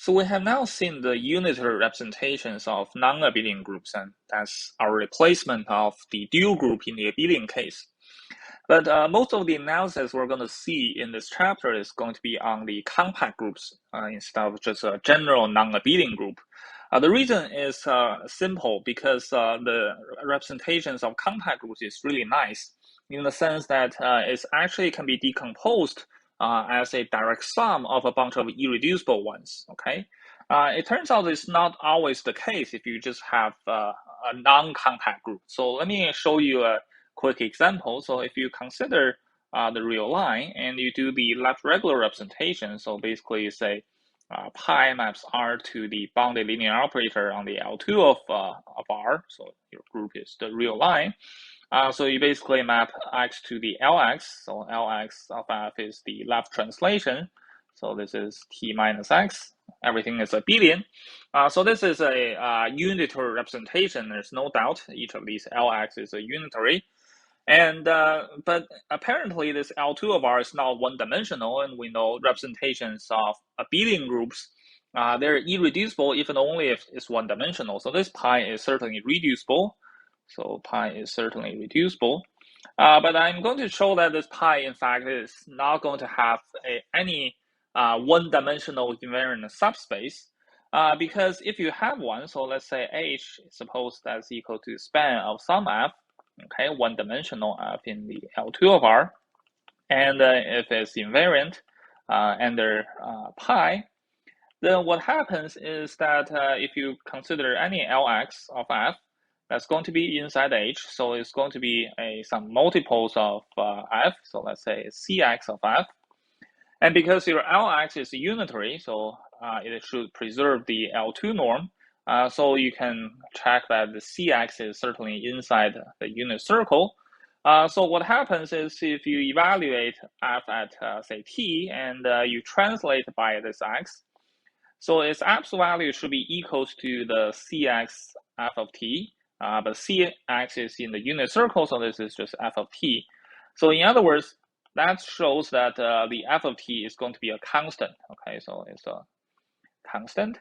So we have now seen the unitary representations of non-abelian groups, and that's our replacement of the dual group in the abelian case. But most of the analysis we're going to see in this chapter is going to be on the compact groups instead of just a general non-abelian group. The reason is simple, because the representations of compact groups is really nice in the sense that it actually can be decomposed as a direct sum of a bunch of irreducible ones. Okay, it turns out it's not always the case if you just have a non-compact group. So let me show you a quick example. So if you consider the real line and you do the left regular representation, so basically you say pi maps R to the bounded linear operator on the L2 of R, so your group is the real line. So you basically map x to the Lx, so Lx of f is the left translation, so this is t minus x, everything is abelian. So this is a unitary representation, there's no doubt, each of these Lx is a unitary. And but apparently this L2 of R is not one-dimensional, and we know representations of abelian groups, they're irreducible if and only if it's one-dimensional. So this pi is certainly reducible. So pi is certainly reducible. But I'm going to show that this pi, in fact, is not going to have any one-dimensional invariant subspace. Because if you have one, so let's say H, suppose that's equal to span of some f, okay, one-dimensional f in the L2 of R, and if it's invariant under pi, then what happens is that if you consider any Lx of f, that's going to be inside H, so it's going to be some multiples of f, so let's say Cx of f, and because your Lx is unitary, so it should preserve the L2 norm. So you can check that the Cx is certainly inside the unit circle. So what happens is if you evaluate f at say t and you translate by this x, so its absolute value should be equals to the Cx f of t, but Cx is in the unit circle, so this is just f of t. So in other words, that shows that the f of t is going to be a constant. Okay, so it's a constant.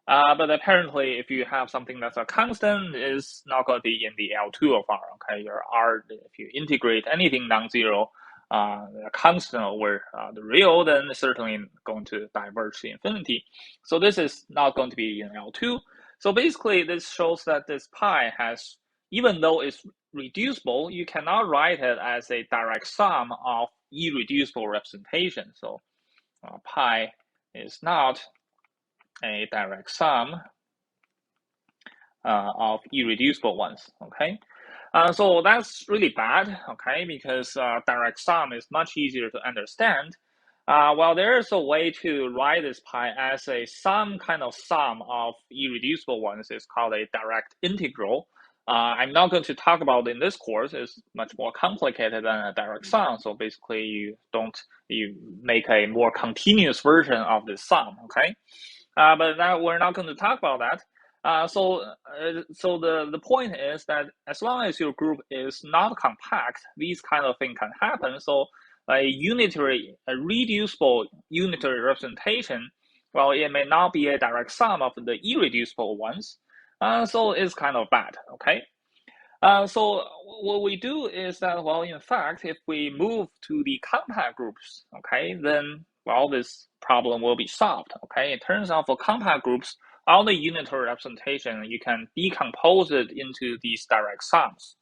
But apparently, if you have something that's a constant, it's not going to be in the L2 of R. Okay, your R, if you integrate anything non-zero, a constant over the real, then it's certainly going to diverge to infinity. So this is not going to be in L2. So basically, this shows that this pi has, even though it's reducible, you cannot write it as a direct sum of irreducible representation. So pi is not a direct sum of irreducible ones. Okay, so that's really bad. Okay, because direct sum is much easier to understand. Well, there is a way to write this pi as some kind of sum of irreducible ones. It's called a direct integral. I'm not going to talk about it in this course. It's much more complicated than a direct sum. So basically, you make a more continuous version of this sum. Okay, but now we're not going to talk about that. So the point is that as long as your group is not compact, these kind of thing can happen. So a reducible unitary representation, well, it may not be a direct sum of the irreducible ones. So it's kind of bad, okay? So what we do is that, well, in fact, if we move to the compact groups, okay, then, well, this problem will be solved, okay? It turns out for compact groups, all the unitary representation, you can decompose it into these direct sums.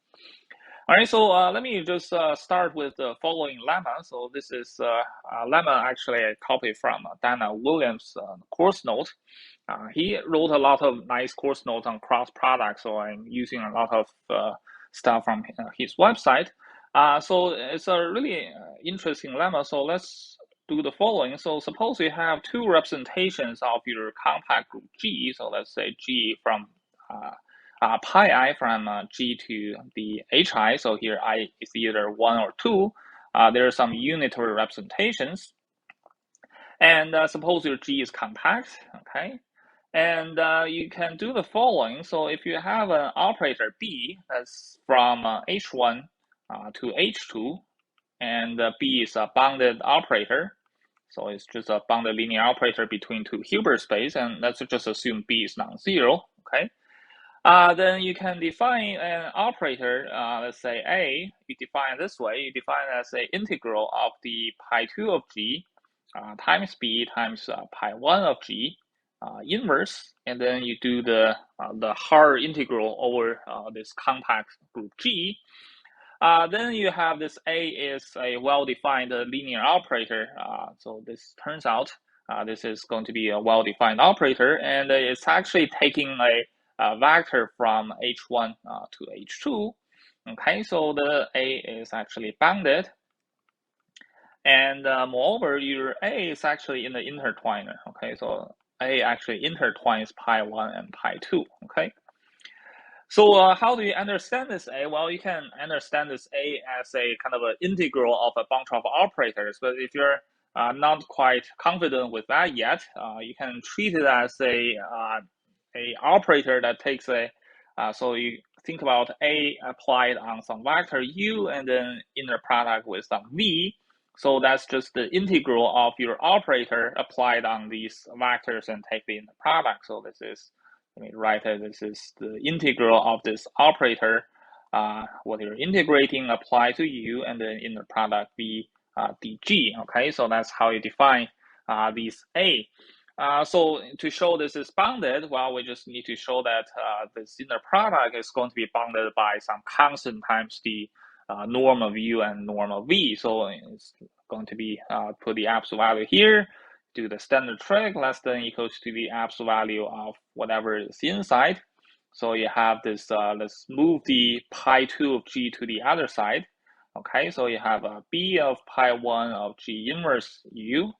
All right, so let me just start with the following lemma. So this is a lemma actually I copied from Dana Williams' course note. He wrote a lot of nice course notes on cross products, so I'm using a lot of stuff from his website. So it's a really interesting lemma. So let's do the following. So suppose you have two representations of your compact group G. So let's say G from pi I from G to the hi. So here I is either 1 or 2. There are some unitary representations. And suppose your G is compact, okay? And you can do the following. So if you have an operator B that's from H1 to H2, and B is a bounded operator, So it's just a bounded linear operator between two Hilbert space, and let's just assume B is non-zero, okay? Then you can define an operator, let's say A, you define it this way, you define it as an integral of the pi2 of G times B times pi1 of G inverse, and then you do the hard integral over this compact group G. Then you have this A is a well-defined linear operator. So this turns out this is going to be a well-defined operator, and it's actually taking a vector from H1 to H2. Okay, so the A is actually bounded. And moreover, your A is actually in the intertwiner. Okay, so A actually intertwines pi1 and pi2. Okay. So how do you understand this A? Well, you can understand this A as a kind of an integral of a bunch of operators. But if you're not quite confident with that yet, you can treat it as a operator that takes a. So you think about A applied on some vector U and then inner product with some V. So that's just the integral of your operator applied on these vectors and take the inner product. So this is. Let me write it. This is the integral of this operator. What you're integrating apply to U, and then in the product be dg. Okay, so that's how you define these A. So to show this is bounded, well, we just need to show that this inner product is going to be bounded by some constant times the norm of U and norm of V. So it's going to be put the absolute value here. Do the standard trick, less than equals to the absolute value of whatever is inside. So you have this, let's move the pi2 of G to the other side. Okay, so you have a B of pi1 of G inverse U,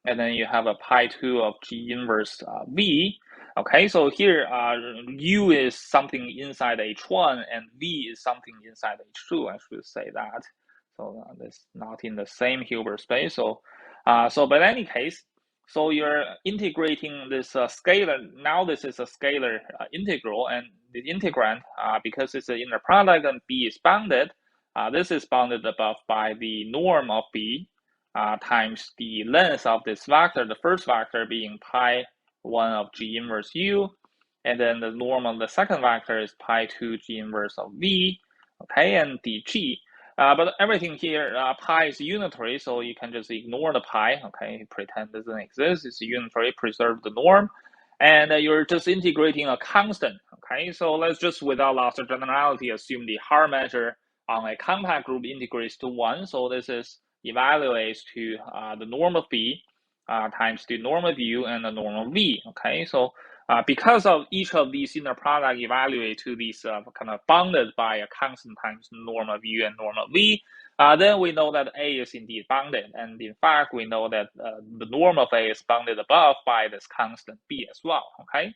and then you have a pi2 of G inverse V. Okay, so here U is something inside H1 and V is something inside H2, I should say that. So that's not in the same Hilbert space. So, but in any case, so you're integrating this scalar. Now this is a scalar integral, and the integrand, because it's an inner product and B is bounded, this is bounded above by the norm of B times the length of this vector, the first vector being pi1 of G inverse U, and then the norm of the second vector is pi2 G inverse of V, okay, and dg. But everything here, pi is unitary, so you can just ignore the pi, okay, pretend it doesn't exist, it's unitary, preserve the norm, and you're just integrating a constant, okay? So let's just, without loss of generality, assume the Haar measure on a compact group integrates to 1, so this is evaluates to the norm of B times the norm of U and the norm of V, okay? So because of each of these inner product evaluate to these kind of bounded by a constant times norm of U and norm of V, then we know that A is indeed bounded. And in fact, we know that the norm of A is bounded above by this constant B as well, okay?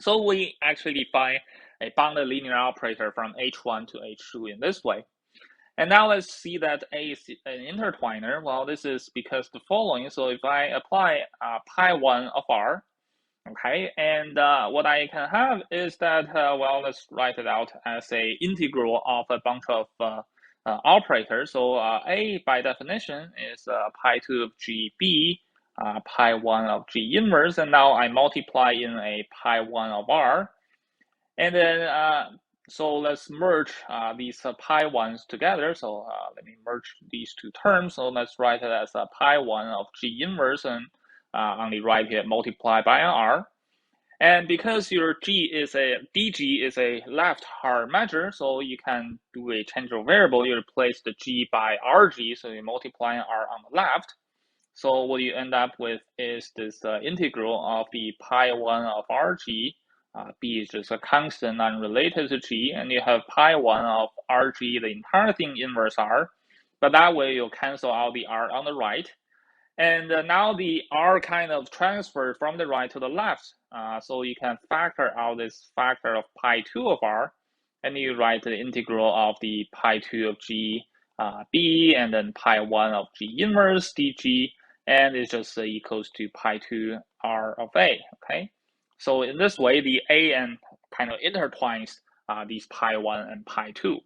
So we actually define a bounded linear operator from H1 to H2 in this way. And now let's see that A is an intertwiner. Well, this is because the following. So if I apply pi1 of R, okay, and what I can have is that, well, let's write it out as a integral of a bunch of operators. So A, by definition, is pi2 of GB, pi1 of G inverse, and now I multiply in a pi1 of R. And then, so let's merge these pi1s together. So let me merge these two terms. So let's write it as a pi1 of G inverse, and only write here multiply by an R. And because your G is dg is a left hard measure, so you can do a change of variable. You replace the G by RG, so you multiply an R on the left. So what you end up with is this integral of the pi1 of RG. B is just a constant unrelated to G, and you have pi1 of RG, the entire thing inverse R. But that way you'll cancel out the R on the right. And now the R kind of transferred from the right to the left. So you can factor out this factor of pi2 of R, and you write the integral of the pi2 of G B, and then pi1 of G inverse dg, and it's just equals to pi2 R of A, okay? So in this way, the A n kind of intertwines these pi1 and pi2.